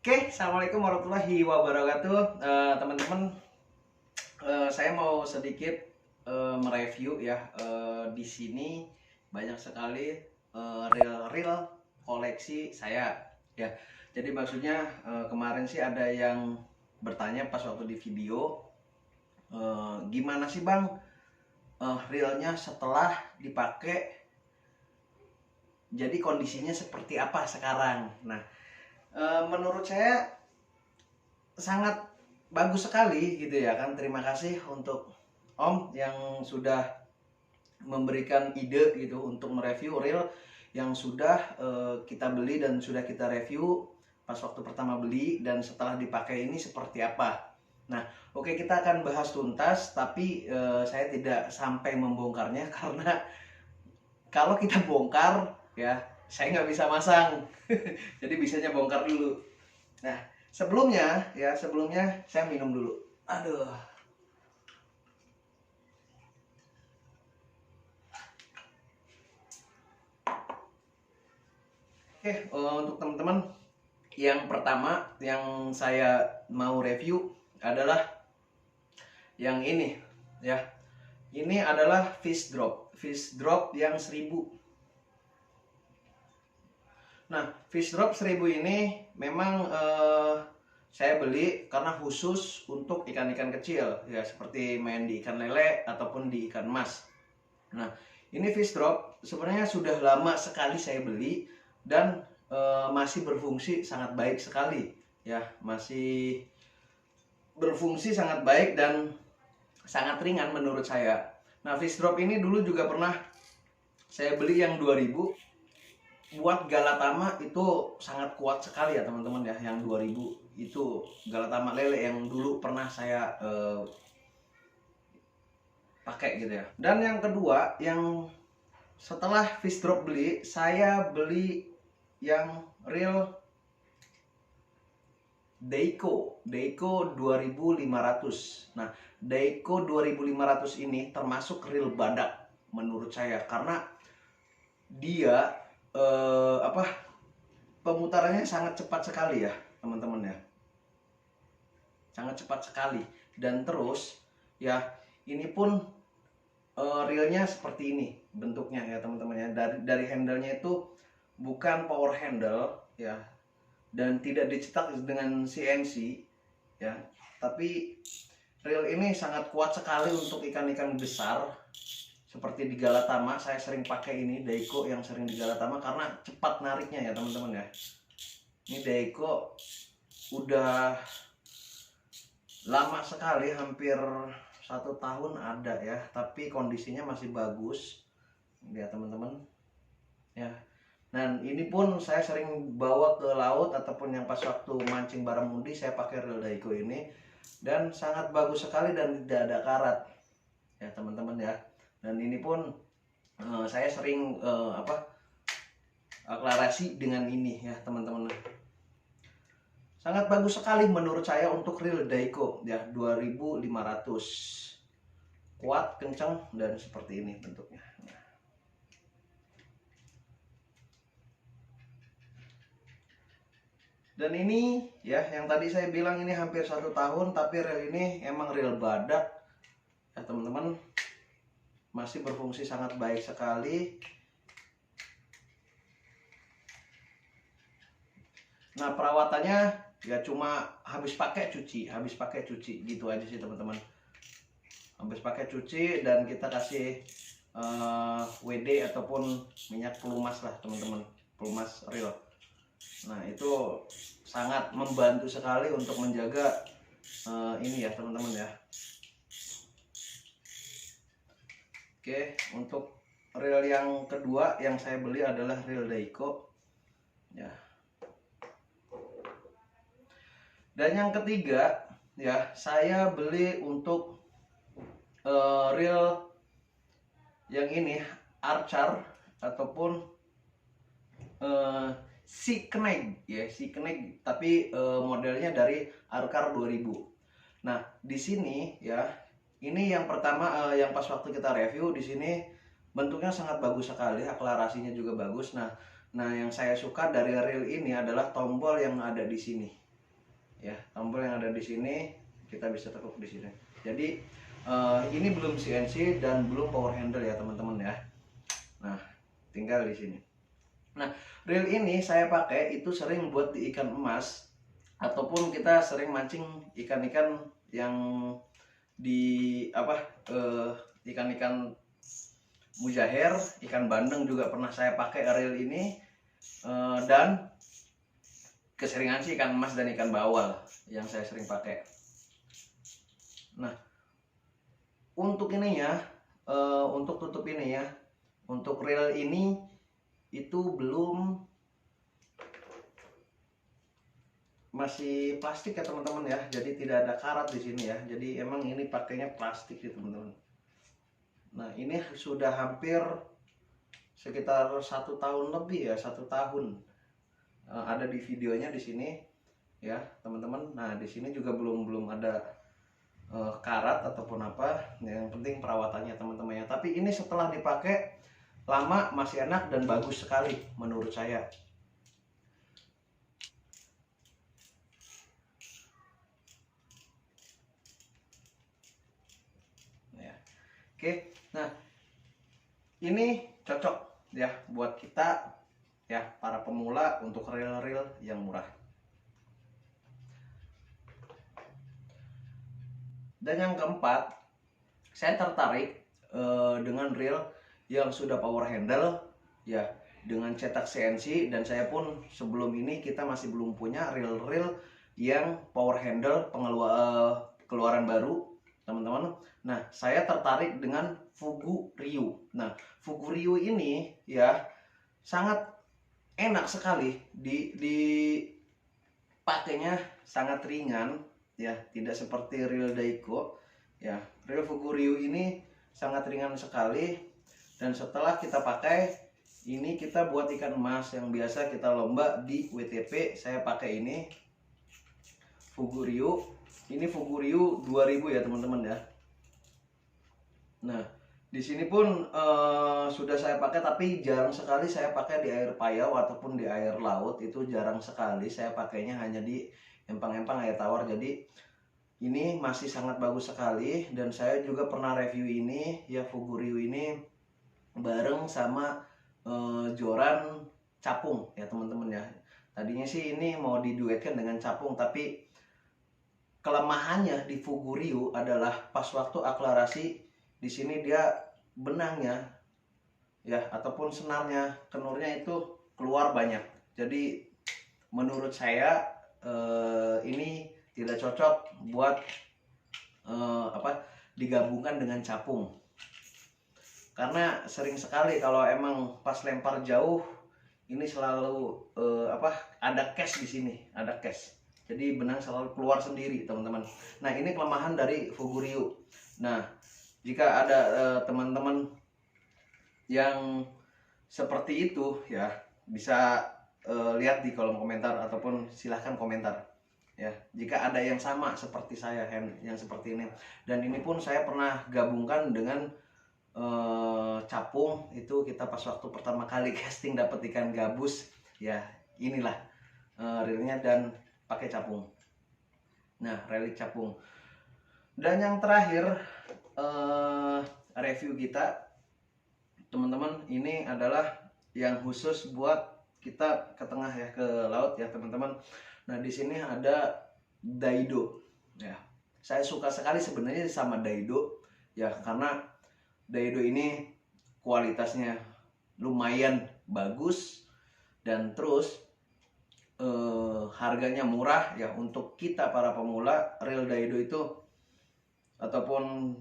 Oke, assalamualaikum warahmatullahi wabarakatuh, teman-teman. Saya mau sedikit mereview ya. Di sini banyak sekali reel-reel koleksi saya. Ya, jadi maksudnya kemarin sih ada yang bertanya pas waktu di video, gimana sih bang reelnya setelah dipakai, jadi kondisinya seperti apa sekarang? Nah, menurut saya sangat bagus sekali gitu ya kan. Terima kasih untuk Om yang sudah memberikan ide gitu untuk mereview reel yang sudah kita beli dan sudah kita review pas waktu pertama beli dan setelah dipakai ini seperti apa. Nah, oke, kita akan bahas tuntas, tapi saya tidak sampai membongkarnya karena kalau kita bongkar ya saya nggak bisa masang. Jadi bisanya bongkar dulu. Nah, sebelumnya saya minum dulu. Aduh. Oke, untuk teman-teman, yang pertama yang saya mau review adalah yang ini ya. Ini adalah fish drop yang 1000. Nah, fish drop 1000 ini memang saya beli karena khusus untuk ikan-ikan kecil ya, seperti main di ikan lele ataupun di ikan mas. Nah, ini fish drop sebenarnya sudah lama sekali saya beli dan masih berfungsi sangat baik sekali ya, masih berfungsi sangat baik dan sangat ringan menurut saya. Nah, fish drop ini dulu juga pernah saya beli yang 2000 buat Galatama, itu sangat kuat sekali ya teman-teman ya. Yang 2000 itu Galatama lele yang dulu pernah saya pakai gitu ya. Dan yang kedua, yang setelah fish drop beli, saya beli yang real Deiko 2500. Nah, Deiko 2500 ini termasuk real badak menurut saya karena dia pemutarannya sangat cepat sekali ya teman-teman ya, sangat cepat sekali. Dan terus ya, ini pun reelnya seperti ini bentuknya ya teman-teman ya. Dari handle-nya itu bukan power handle ya, dan tidak dicetak dengan CNC ya, tapi reel ini sangat kuat sekali untuk ikan-ikan besar seperti di Galatama. Saya sering pakai ini Deiko yang sering di Galatama karena cepat nariknya ya teman-teman ya. Ini Deiko udah lama sekali, hampir 1 tahun ada ya, tapi kondisinya masih bagus ya teman-teman ya. Dan ini pun saya sering bawa ke laut ataupun yang pas waktu mancing barramundi saya pakai reel Deiko ini, dan sangat bagus sekali dan tidak ada karat ya teman-teman ya. Dan ini pun saya sering aklarasi dengan ini ya teman-teman. Sangat bagus sekali menurut saya untuk reel Deiko ya 2500. Kuat, kencang, dan seperti ini bentuknya. Dan ini ya, yang tadi saya bilang ini hampir 1 tahun, tapi reel ini emang reel badak ya teman-teman, masih berfungsi sangat baik sekali. Nah, perawatannya ya cuma habis pakai cuci gitu aja sih teman-teman. Habis pakai cuci dan kita kasih WD ataupun minyak pelumas lah teman-teman, pelumas reel. Nah, itu sangat membantu sekali untuk menjaga ini ya teman-teman ya. Oke, untuk reel yang kedua yang saya beli adalah reel Deiko ya. Dan yang ketiga ya, saya beli untuk reel yang ini Archer ataupun Sea Connect ya, Sea Connect, tapi modelnya dari Archer 2000. Nah, di sini ya, ini yang pertama yang pas waktu kita review di sini bentuknya sangat bagus sekali, aklarasinya juga bagus. Nah, yang saya suka dari reel ini adalah tombol yang ada di sini ya, tombol yang ada di sini kita bisa tekuk di sini. Jadi ini belum CNC dan belum power handle ya teman-teman ya. Nah, tinggal di sini. Nah, reel ini saya pakai itu sering buat di ikan emas, ataupun kita sering mancing ikan-ikan yang di ikan-ikan mujair, ikan bandeng juga pernah saya pakai reel ini, dan keseringan sih ikan emas dan ikan bawal yang saya sering pakai. Nah, untuk ininya, untuk tutup ini ya, untuk reel ini itu masih plastik ya teman-teman ya, jadi tidak ada karat di sini ya, jadi emang ini pakainya plastik ya teman-teman. Nah, ini sudah hampir sekitar 1 tahun lebih ya, 1 tahun. Ada di videonya di sini ya teman-teman. Nah, di sini juga belum ada karat ataupun apa, yang penting perawatannya teman-teman ya. Tapi ini setelah dipakai lama masih enak dan bagus sekali menurut saya. Oke, nah ini cocok ya buat kita ya, para pemula, untuk reel-reel yang murah. Dan yang keempat, saya tertarik dengan reel yang sudah power handle ya, dengan cetak CNC, dan saya pun sebelum ini kita masih belum punya reel-reel yang power handle keluaran baru teman-teman. Nah, saya tertarik dengan Fugu Ryu. Nah, Fugu Ryu ini ya sangat enak sekali pakainya, sangat ringan ya, tidak seperti reel Daiko ya. Reel Fugu Ryu ini sangat ringan sekali, dan setelah kita pakai ini, kita buat ikan emas yang biasa kita lomba di WTP, saya pakai ini Fugu Ryu. Ini Fugu Ryu 2000 ya teman-teman ya. Nah, di sini pun sudah saya pakai, tapi jarang sekali saya pakai di air payau ataupun di air laut, itu jarang sekali saya pakainya, hanya di empang-empang air tawar. Jadi ini masih sangat bagus sekali, dan saya juga pernah review ini ya, Fugu Ryu ini bareng sama joran capung ya teman-teman ya. Tadinya sih ini mau diduetkan dengan capung, tapi kelemahannya di Fugu Ryu adalah pas waktu aklarasi, di sini dia benangnya ya ataupun senarnya, kenurnya itu keluar banyak. Jadi menurut saya ini tidak cocok buat digabungkan dengan capung, karena sering sekali kalau emang pas lempar jauh ini selalu ada cash di sini, ada cash. Jadi benang selalu keluar sendiri teman-teman. Nah, ini kelemahan dari Fugu Ryu. Nah, jika ada teman-teman yang seperti itu ya, bisa lihat di kolom komentar ataupun silahkan komentar ya, jika ada yang sama seperti saya yang seperti ini. Dan ini pun saya pernah gabungkan dengan capung, itu kita pas waktu pertama kali casting dapat ikan gabus ya, inilah reelnya dan pakai capung. Nah, relik capung. Dan yang terakhir review kita teman-teman, ini adalah yang khusus buat kita ke tengah ya, ke laut ya teman-teman. Nah, di sini ada Daido ya. Saya suka sekali sebenarnya sama Daido ya, karena Daido ini kualitasnya lumayan bagus, dan terus harganya murah ya untuk kita para pemula. Reel Daido itu ataupun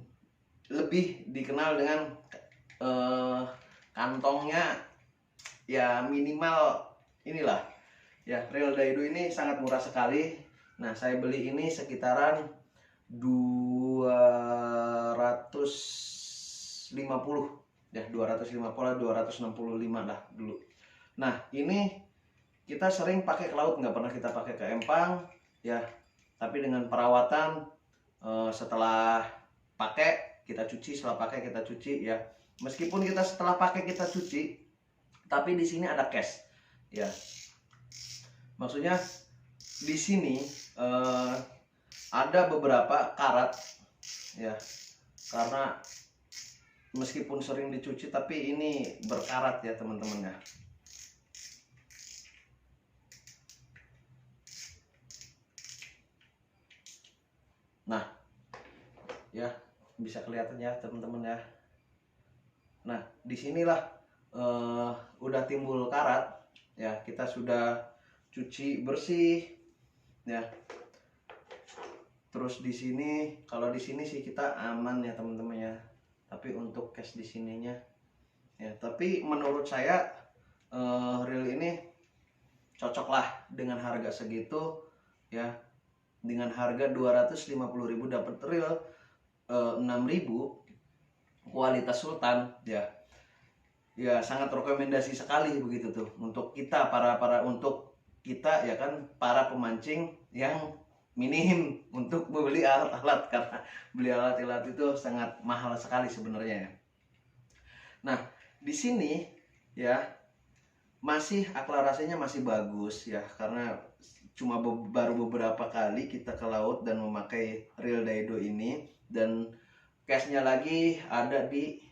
lebih dikenal dengan kantongnya ya minimal inilah ya. Reel Daido ini sangat murah sekali. Nah, saya beli ini sekitaran 250 ya, 265 lah dulu. Nah, ini kita sering pakai ke laut, nggak pernah kita pakai ke empang ya, tapi dengan perawatan setelah pakai kita cuci, setelah pakai kita cuci ya. Meskipun kita setelah pakai kita cuci, tapi di sini ada cash ya, maksudnya di sini ada beberapa karat ya, karena meskipun sering dicuci tapi ini berkarat ya teman-teman ya. Nah ya, bisa kelihatan ya teman-teman ya. Nah disinilah udah timbul karat ya, kita sudah cuci bersih ya. Terus di sini, kalau di sini sih kita aman ya teman-teman ya. Tapi untuk case di sininya ya, tapi menurut saya reel ini cocok lah dengan harga segitu ya. Dengan harga 250.000 dapat reel 6.000 kualitas Sultan ya. Ya sangat rekomendasi sekali begitu tuh untuk kita untuk kita ya kan, para pemancing yang minim untuk membeli alat-alat, karena beli alat-alat itu sangat mahal sekali sebenarnya ya. Nah di sini ya masih aklarasinya masih bagus ya, karena cuma baru beberapa kali kita ke laut dan memakai reel Daido ini, dan case-nya lagi ada di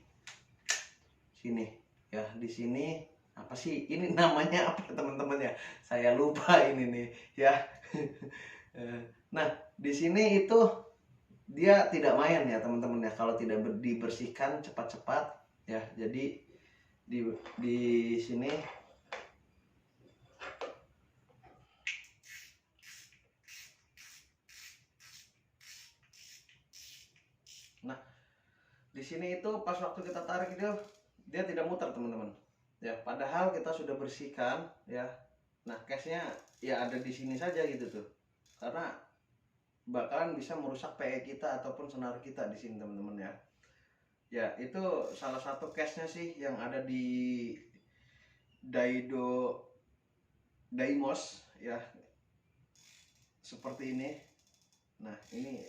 sini ya. Di sini apa sih ini namanya, apa teman-teman ya, saya lupa ini nih ya. Nah di sini itu dia tidak main ya teman-teman ya, kalau tidak dibersihkan cepat-cepat ya. Jadi di sini nah di sini itu pas waktu kita tarik itu dia tidak muter teman-teman ya, padahal kita sudah bersihkan ya. Nah case-nya ya ada di sini saja gitu tuh, karena bakalan bisa merusak PE kita ataupun senar kita di sini teman-teman ya. Ya itu salah satu case-nya sih yang ada di Daido Daimos ya, seperti ini. Nah ini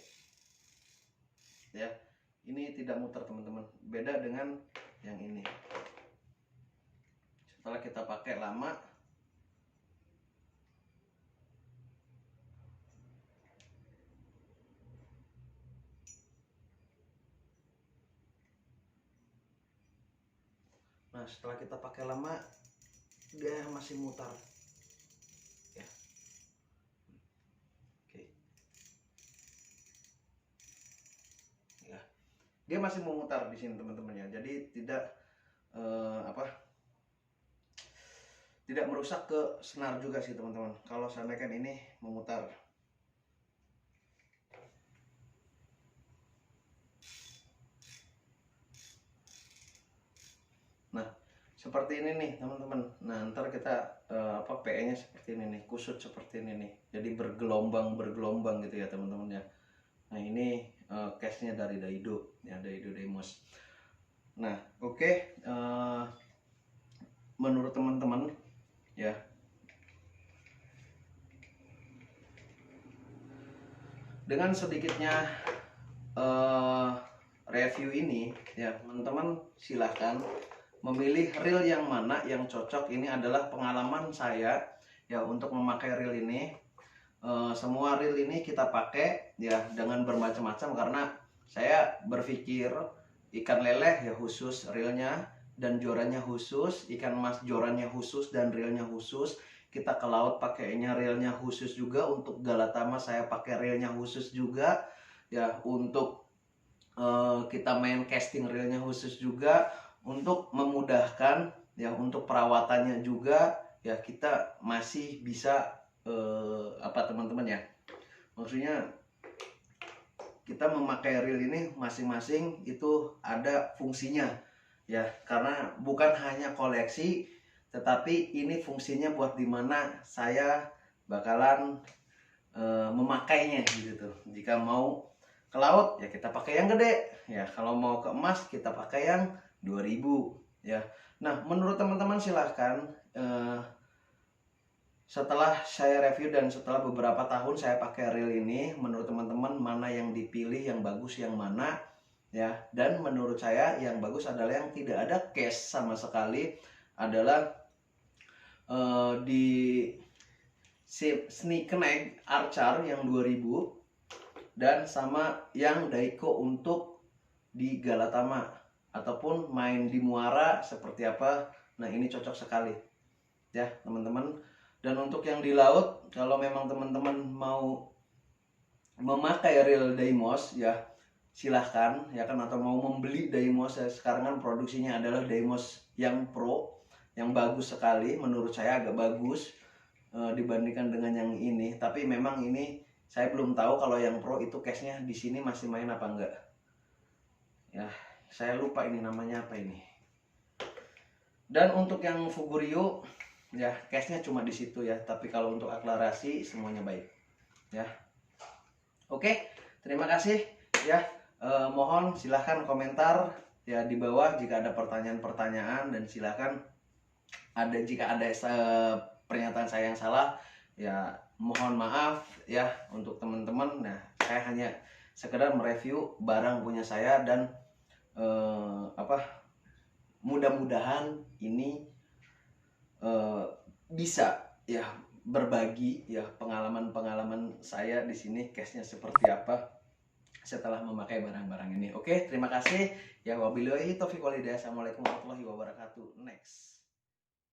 ya, ini tidak muter teman-teman, beda dengan yang ini. Setelah kita pakai lama, nah setelah kita pakai lama dia masih mutar ya. Oke ya, dia masih memutar di sini teman-teman ya, jadi tidak tidak merusak ke senar juga sih teman-teman kalau saya naikkan ini memutar. Nah seperti ini nih teman-teman. Nah ntar kita PE nya seperti ini nih, kusut seperti ini nih, jadi bergelombang gitu ya teman-teman ya. Nah ini case nya dari Daido ya, Daido Daimos. Nah oke, menurut teman-teman ya, dengan sedikitnya review ini ya teman-teman, silahkan memilih reel yang mana yang cocok. Ini adalah pengalaman saya ya untuk memakai reel ini. Semua reel ini kita pakai ya dengan bermacam-macam, karena saya berpikir ikan leleh ya khusus reelnya dan jorannya khusus, ikan mas jorannya khusus dan reelnya khusus. Kita ke laut pakainya reelnya khusus juga, untuk galatama saya pakai reelnya khusus juga ya, untuk kita main casting reelnya khusus juga, untuk memudahkan ya, untuk perawatannya juga ya, kita masih bisa teman-teman ya, maksudnya kita memakai reel ini masing-masing itu ada fungsinya ya, karena bukan hanya koleksi, tetapi ini fungsinya buat dimana saya bakalan memakainya gitu tuh. Jika mau ke laut ya kita pakai yang gede ya, kalau mau ke emas kita pakai yang 2000 ya. Nah menurut teman-teman silahkan, setelah saya review dan setelah beberapa tahun saya pakai reel ini, menurut teman-teman mana yang dipilih, yang bagus yang mana ya. Dan menurut saya yang bagus adalah yang tidak ada case sama sekali, adalah di Sneakerneck Archer yang 2000 dan sama yang Daiko untuk di Galatama ataupun main di Muara seperti apa. Nah, ini cocok sekali ya teman-teman. Dan untuk yang di laut, kalau memang teman-teman mau memakai reel Deimos ya silahkan ya kan, atau mau membeli Deimos ya, sekarang kan produksinya adalah Deimos yang Pro yang bagus sekali, menurut saya agak bagus dibandingkan dengan yang ini. Tapi memang ini saya belum tahu kalau yang Pro itu case-nya di sini masih main apa enggak ya, saya lupa ini namanya apa ini. Dan untuk yang Fugurio ya case-nya cuma di situ ya, tapi kalau untuk akselerasi semuanya baik ya. Oke, terima kasih ya. Mohon silahkan komentar ya di bawah jika ada pertanyaan-pertanyaan, dan silahkan jika ada pernyataan saya yang salah ya mohon maaf ya untuk teman-teman. Nah, saya hanya sekedar mereview barang punya saya, dan mudah-mudahan ini bisa ya berbagi ya pengalaman saya di sini, case-nya seperti apa setelah memakai barang-barang ini. Oke, terima kasih ya. Wabillahi taufiq walhidayah. Assalamualaikum warahmatullahi wabarakatuh. Next.